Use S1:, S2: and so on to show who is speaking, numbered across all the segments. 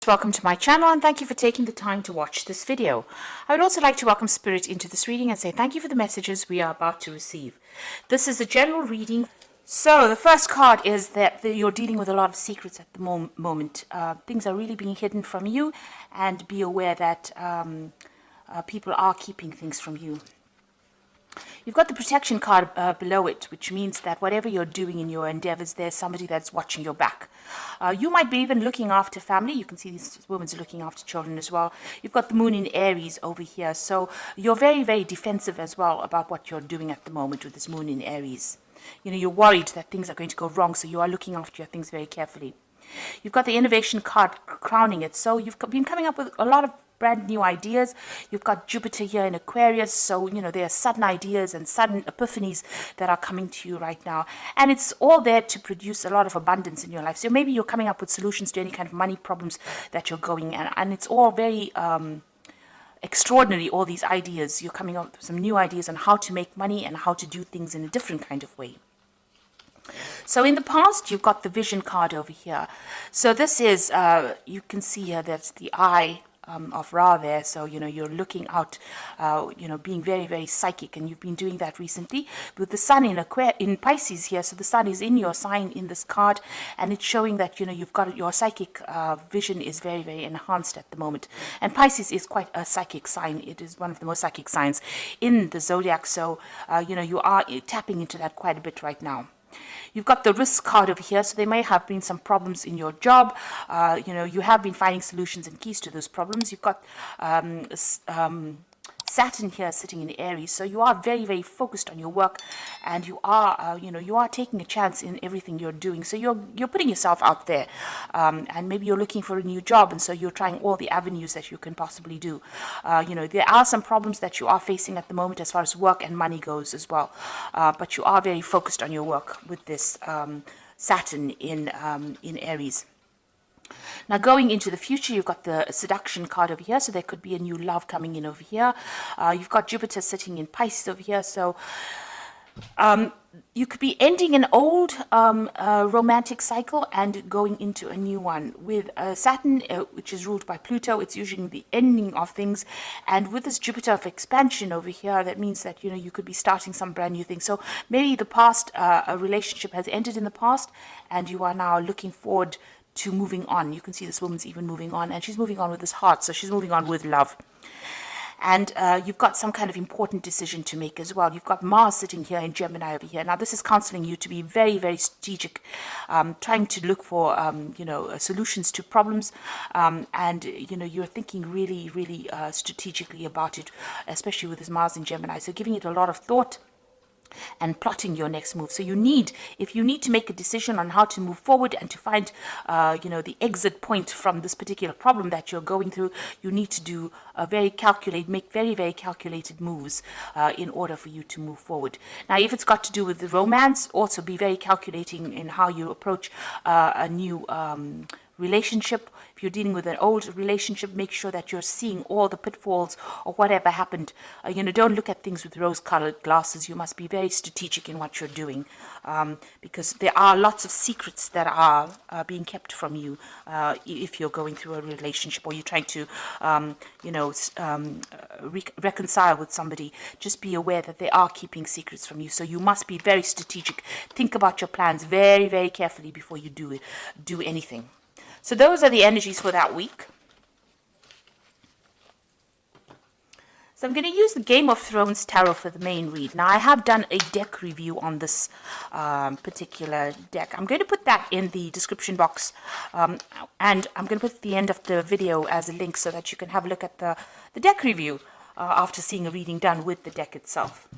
S1: Welcome to my channel and thank you for taking the time to watch this video. I would also like to welcome Spirit into this reading and say thank you for the messages we are about to receive. This is a general reading. So the first card is that you're dealing with a lot of secrets at the moment. Things are really being hidden from you, and be aware that people are keeping things from you. You've got the protection card below it, which means that whatever you're doing in your endeavors, there's somebody that's watching your back. You might be even looking after family. You can see this woman's looking after children as well. You've got the moon in Aries over here. So you're very, very defensive as well about what you're doing at the moment with this moon in Aries. You know, you're worried that things are going to go wrong, so you are looking after your things very carefully. You've got the innovation card crowning it. So you've been coming up with a lot of brand new ideas. You've got Jupiter here in Aquarius, so you know there are sudden ideas and sudden epiphanies that are coming to you right now, and it's all there to produce a lot of abundance in your life. So maybe you're coming up with solutions to any kind of money problems that you're going, and it's all very extraordinary, all these ideas. You're coming up with some new ideas on how to make money and how to do things in a different kind of way. So in the past, you've got the vision card over here. So this is, you can see here, that's the eye of Ra there. So, you know, you're looking out, you know, being very, very psychic, and you've been doing that recently with the sun in Pisces here. So the sun is in your sign in this card, and it's showing that, you know, you've got your psychic vision is very, very enhanced at the moment. And Pisces is quite a psychic sign. It is one of the most psychic signs in the zodiac. So, you know, you are tapping into that quite a bit right now. You've got the risk card over here, so there may have been some problems in your job. You know, you have been finding solutions and keys to those problems. You've got Saturn here sitting in Aries, so you are very, very focused on your work, and you are, you know, you are taking a chance in everything you're doing. So you're putting yourself out there, and maybe you're looking for a new job, and so you're trying all the avenues that you can possibly do. You know, there are some problems that you are facing at the moment as far as work and money goes as well, but you are very focused on your work with this Saturn in Aries. Now, going into the future, you've got the seduction card over here, so there could be a new love coming in over here. You've got Jupiter sitting in Pisces over here, so you could be ending an old romantic cycle and going into a new one. With Saturn, which is ruled by Pluto, it's usually the ending of things. And with this Jupiter of expansion over here, that means that, you know, you could be starting some brand new thing. So maybe the past, a relationship has ended in the past, and you are now looking forward to moving on. You can see this woman's even moving on, and she's moving on with this heart, so she's moving on with love. And you've got some kind of important decision to make as well. You've got Mars sitting here in Gemini over here. Now, this is counseling you to be very, very strategic, trying to look for, you know, solutions to problems. And, you know, you're thinking really, really strategically about it, especially with this Mars in Gemini. So giving it a lot of thought and plotting your next move. So if you need to make a decision on how to move forward and to find, you know, the exit point from this particular problem that you're going through, you need to do make very, very calculated moves in order for you to move forward. Now, if it's got to do with the romance, also be very calculating in how you approach a new relationship. If you're dealing with an old relationship, make sure that you're seeing all the pitfalls or whatever happened. You know, don't look at things with rose-colored glasses. You must be very strategic in what you're doing, because there are lots of secrets that are being kept from you if you're going through a relationship or you're trying to, you know, reconcile with somebody. Just be aware that they are keeping secrets from you. So you must be very strategic. Think about your plans very, very carefully before you do anything. So those are the energies for that week. So I'm going to use the Game of Thrones Tarot for the main read. Now, I have done a deck review on this particular deck. I'm going to put that in the description box, and I'm going to put at the end of the video as a link so that you can have a look at the deck review after seeing a reading done with the deck itself.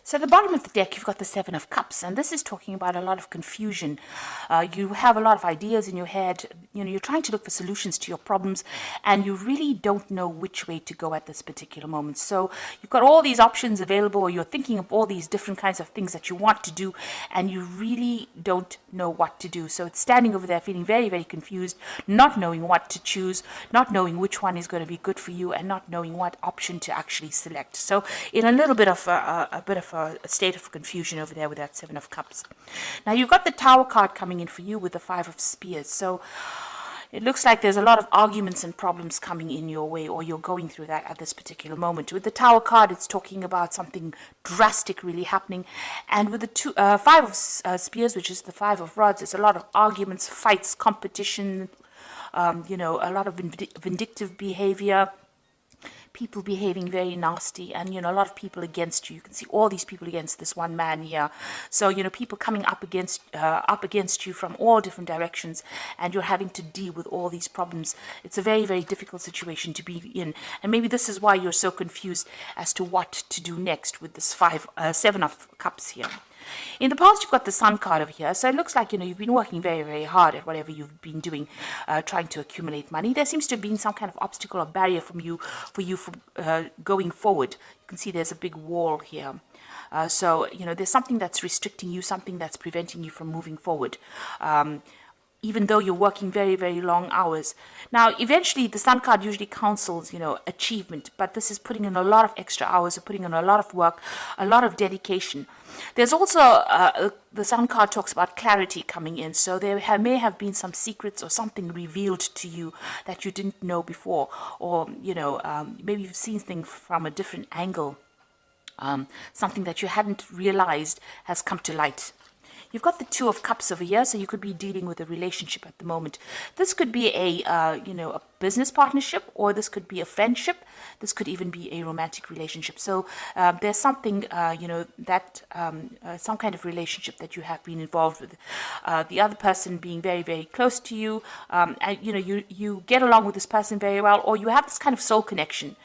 S1: So So at the bottom of the deck, you've got the Seven of Cups, and this is talking about a lot of confusion. You have a lot of ideas in your head. You're trying to look for solutions to your problems, and you really don't know which way to go at this particular moment. So you've got all these options available, or you're thinking of all these different kinds of things that you want to do, and you really don't know what to do. So it's standing over there feeling very, very confused, not knowing what to choose, not knowing which one is going to be good for you, and not knowing what option to actually select. So in a little bit of a state of confusion over there with that Seven of Cups. Now you've got the Tower card coming in for you with the Five of Spears. So it looks like there's a lot of arguments and problems coming in your way, or you're going through that at this particular moment. With the Tower card, it's talking about something drastic really happening. And with the Five of Spears, which is the Five of Rods, it's a lot of arguments, fights, competition, a lot of vindictive behavior, people behaving very nasty, and a lot of people against you. You can see all these people against this one man here. So people coming up against you from all different directions, and you're having to deal with all these problems. It's a very, very difficult situation to be in, and maybe this is why you're so confused as to what to do next with this Seven of Cups here. In the past, you've got the Sun card over here, so it looks like you've been working very, very hard at whatever you've been doing, trying to accumulate money. There seems to have been some kind of obstacle or barrier for you going forward. You can see there's a big wall here. So there's something that's restricting you, something that's preventing you from moving forward. Even though you're working very, very long hours. Now, eventually, the Sun card usually counsels, achievement, but this is putting in a lot of extra hours, putting in a lot of work, a lot of dedication. There's also, the Sun card talks about clarity coming in, so there may have been some secrets or something revealed to you that you didn't know before, or, maybe you've seen things from a different angle. Something that you hadn't realized has come to light. You've got the Two of Cups over here, so you could be dealing with a relationship at the moment. This could be a business partnership, or this could be a friendship. This could even be a romantic relationship. So there's something, some kind of relationship that you have been involved with. The other person being very, very close to you, and you get along with this person very well, or you have this kind of soul connection.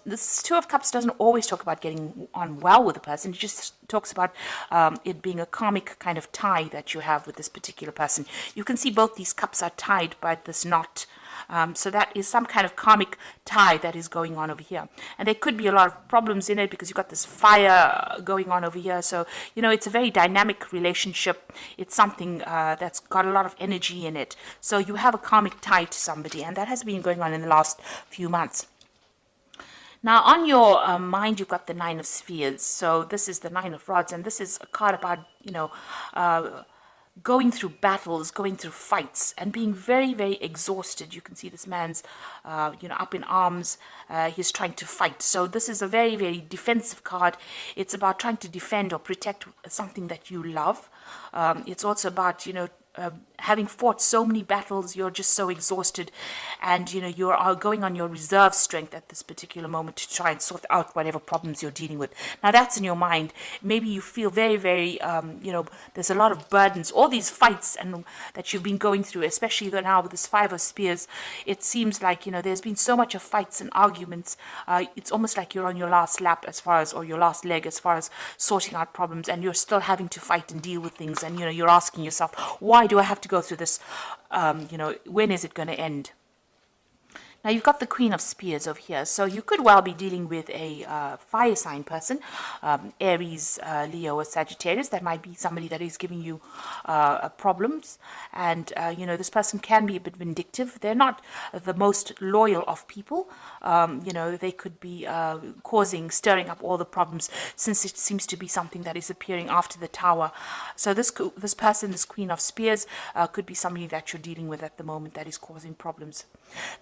S1: This Two of Cups doesn't always talk about getting on well with a person. It just talks about it being a karmic kind of tie that you have with this particular person. You can see both these cups are tied by this knot. So that is some kind of karmic tie that is going on over here. And there could be a lot of problems in it because you've got this fire going on over here. So, it's a very dynamic relationship. It's something that's got a lot of energy in it. So you have a karmic tie to somebody, and that has been going on in the last few months. Now, on your mind, you've got the Nine of Spheres. So this is the Nine of Rods, and this is a card about, going through battles, going through fights, and being very, very exhausted. You can see this man's, up in arms. He's trying to fight. So this is a very, very defensive card. It's about trying to defend or protect something that you love. It's also about, having fought so many battles, you're just so exhausted, and you're going on your reserve strength at this particular moment to try and sort out whatever problems you're dealing with. Now that's in your mind. Maybe you feel very, very, there's a lot of burdens, all these fights and that you've been going through, especially now with this Five of Spears. It seems like there's been so much of fights and arguments. It's almost like you're on your last lap or your last leg as far as sorting out problems, and you're still having to fight and deal with things, and you're asking yourself, why do I have to go through this? When is it going to end? Now you've got the Queen of Spears over here, so you could well be dealing with a fire sign person, Aries, Leo, or Sagittarius. That might be somebody that is giving you problems, and this person can be a bit vindictive. They're not the most loyal of people. They could be stirring up all the problems, since it seems to be something that is appearing after the Tower. So this person, this Queen of Spears, could be somebody that you're dealing with at the moment that is causing problems.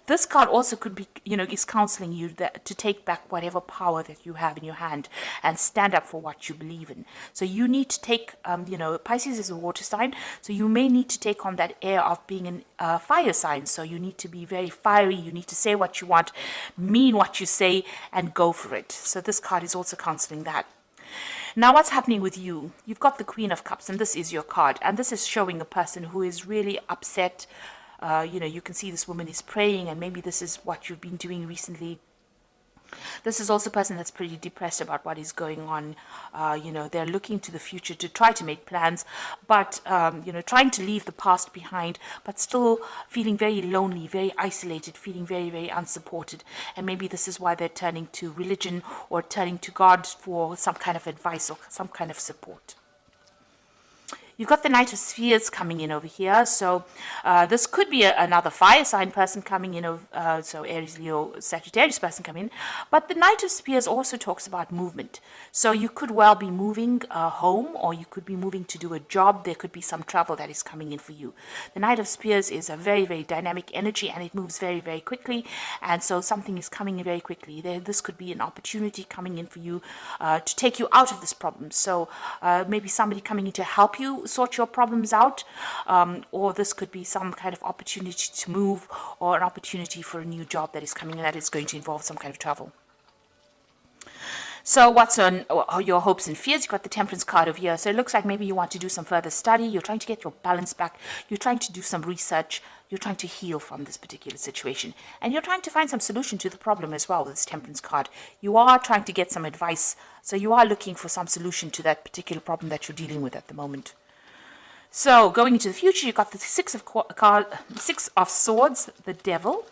S1: This card also could be, is counseling you to take back whatever power that you have in your hand and stand up for what you believe in. So you need to take, Pisces is a water sign, so you may need to take on that air of being a fire sign. So you need to be very fiery, you need to say what you want, mean what you say, and go for it. So this card is also counseling that. Now, what's happening with you? You've got the Queen of Cups, and this is your card, and this is showing a person who is really upset. You can see this woman is praying, and maybe this is what you've been doing recently. This is also a person that's pretty depressed about what is going on. They're looking to the future to try to make plans, but, trying to leave the past behind, but still feeling very lonely, very isolated, feeling very, very unsupported. And maybe this is why they're turning to religion or turning to God for some kind of advice or some kind of support. You've got the Knight of Spheres coming in over here. So this could be another fire sign person coming in, so Aries, Leo, Sagittarius person coming in. But the Knight of Spears also talks about movement. So you could well be moving home, or you could be moving to do a job. There could be some travel that is coming in for you. The Knight of Spears is a very, very dynamic energy, and it moves very, very quickly. And so something is coming in very quickly. This could be an opportunity coming in for you to take you out of this problem. So maybe somebody coming in to help you sort your problems out, or this could be some kind of opportunity to move, or an opportunity for a new job that is coming in that is going to involve some kind of travel. So what's on your hopes and fears? You've got the Temperance card over here. So it looks like maybe you want to do some further study. You're trying to get your balance back. You're trying to do some research. You're trying to heal from this particular situation. And you're trying to find some solution to the problem as well with this Temperance card. You are trying to get some advice. So you are looking for some solution to that particular problem that you're dealing with at the moment. So going into the future, you've got the Six of Swords, the Devil,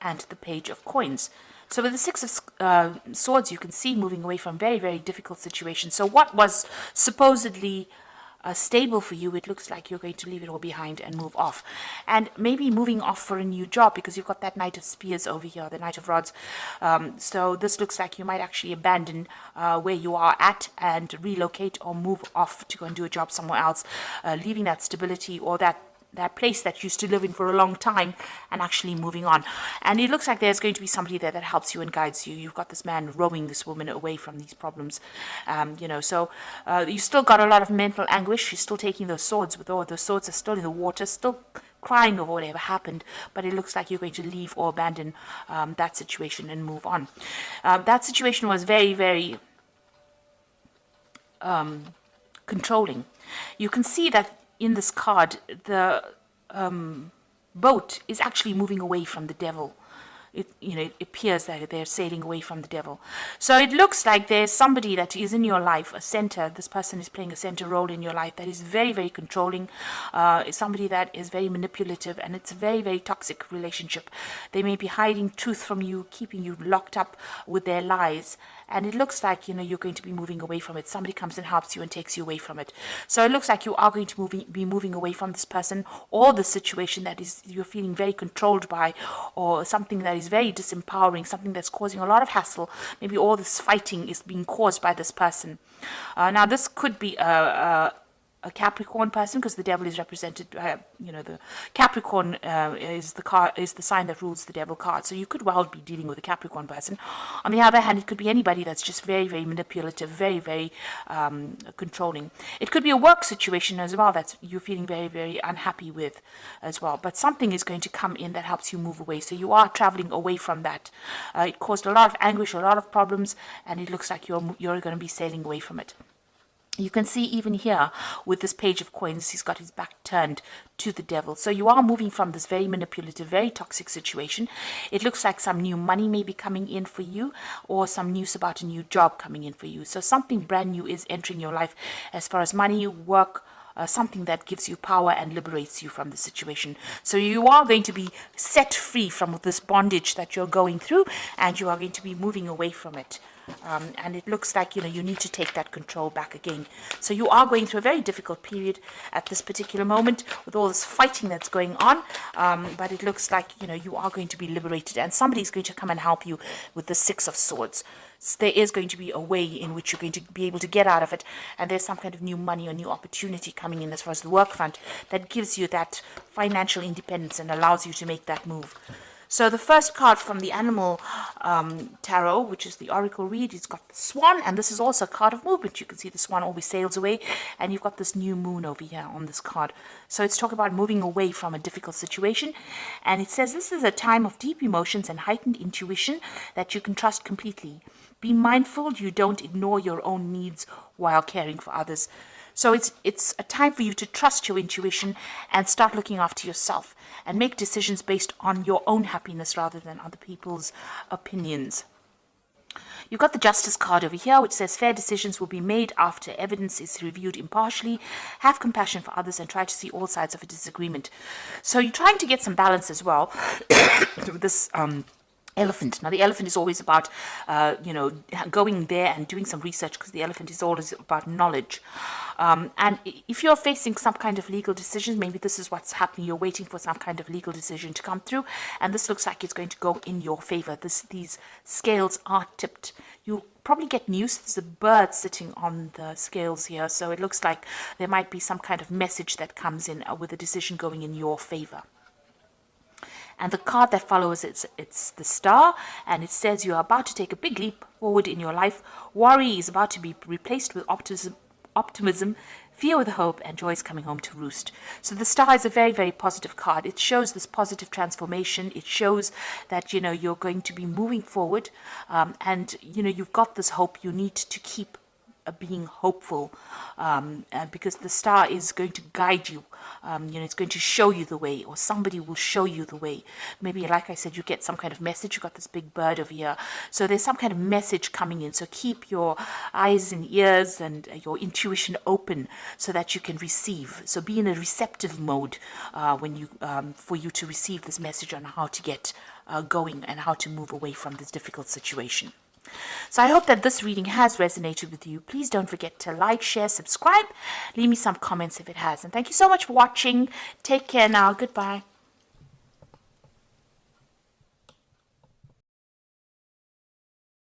S1: and the Page of Coins. So with the Six of Swords, you can see moving away from very, very difficult situations. So what was supposedly stable for you, it looks like you're going to leave it all behind and move off. And maybe moving off for a new job, because you've got that Knight of Spears over here, the Knight of Rods. So this looks like you might actually abandon where you are at and relocate or move off to go and do a job somewhere else, leaving that stability or that place that you used to live in for a long time and actually moving on. And it looks like there's going to be somebody there that helps you and guides you. You've got this man rowing this woman away from these problems. So you still got a lot of mental anguish. She's still taking those swords, with all those swords are still in the water, still crying over whatever happened, but it looks like you're going to leave or abandon that situation and move on. That situation was very, very controlling. You can see that in this card, the boat is actually moving away from the devil. It appears that they're sailing away from the devil. So it looks like there's somebody that is in your life, a center. This person is playing a center role in your life that is very, very controlling. It's somebody that is very manipulative, and it's a very, very toxic relationship. They may be hiding truth from you, keeping you locked up with their lies. And it looks like, you're going to be moving away from it. Somebody comes and helps you and takes you away from it. So it looks like you are going to be moving away from this person or the situation that you're feeling very controlled by, or something that is very disempowering, something that's causing a lot of hassle. Maybe all this fighting is being caused by this person. Now, this could be a Capricorn person, because the devil is represented by, the Capricorn is the sign that rules the devil card. So you could well be dealing with a Capricorn person. On the other hand, it could be anybody that's just very, very manipulative, very, very controlling. It could be a work situation as well that you're feeling very, very unhappy with as well. But something is going to come in that helps you move away. So you are traveling away from that. It caused a lot of anguish, a lot of problems, and it looks like you're going to be sailing away from it. You can see even here with this Page of Coins, he's got his back turned to the devil. So you are moving from this very manipulative, very toxic situation. It looks like some new money may be coming in for you, or some news about a new job coming in for you. So something brand new is entering your life as far as money, work, something that gives you power and liberates you from the situation. So you are going to be set free from this bondage that you're going through, and you are going to be moving away from it. And it looks like, you need to take that control back again. So you are going through a very difficult period at this particular moment with all this fighting that's going on. But it looks like, you are going to be liberated, and somebody's going to come and help you with the Six of Swords. So there is going to be a way in which you're going to be able to get out of it. And there's some kind of new money or new opportunity coming in as far as the work front that gives you that financial independence and allows you to make that move. So the first card from the Animal Tarot, which is the Oracle read, it's got the Swan, and this is also a card of movement. You can see the Swan always sails away, and you've got this new moon over here on this card. So it's talking about moving away from a difficult situation, and it says this is a time of deep emotions and heightened intuition that you can trust completely. Be mindful you don't ignore your own needs while caring for others. So it's a time for you to trust your intuition and start looking after yourself and make decisions based on your own happiness rather than other people's opinions. You've got the Justice card over here, which says fair decisions will be made after evidence is reviewed impartially. Have compassion for others and try to see all sides of a disagreement. So you're trying to get some balance as well with this elephant. Now, the elephant is always about, going there and doing some research, because the elephant is always about knowledge. And if you're facing some kind of legal decision, maybe this is what's happening. You're waiting for some kind of legal decision to come through, and this looks like it's going to go in your favor. These scales are tipped. You'll probably get news. There's a bird sitting on the scales here, so it looks like there might be some kind of message that comes in with a decision going in your favor. And the card that follows, it's the Star, and it says you are about to take a big leap forward in your life. Worry is about to be replaced with optimism, fear with hope, and joy is coming home to roost. So the Star is a very, very positive card. It shows this positive transformation. It shows that, you're going to be moving forward, and, you've got this hope. You need to keep being hopeful, because the Star is going to guide you. It's going to show you the way, or somebody will show you the way. Maybe, like I said, you get some kind of message. You got this big bird over here, so there's some kind of message coming in. So keep your eyes and ears and your intuition open so that you can receive. So be in a receptive mode for you to receive this message on how to get going and how to move away from this difficult situation. So I hope that this reading has resonated with you. Please don't forget to like, share, subscribe. Leave me some comments if it has. And thank you so much for watching. Take care now. Goodbye.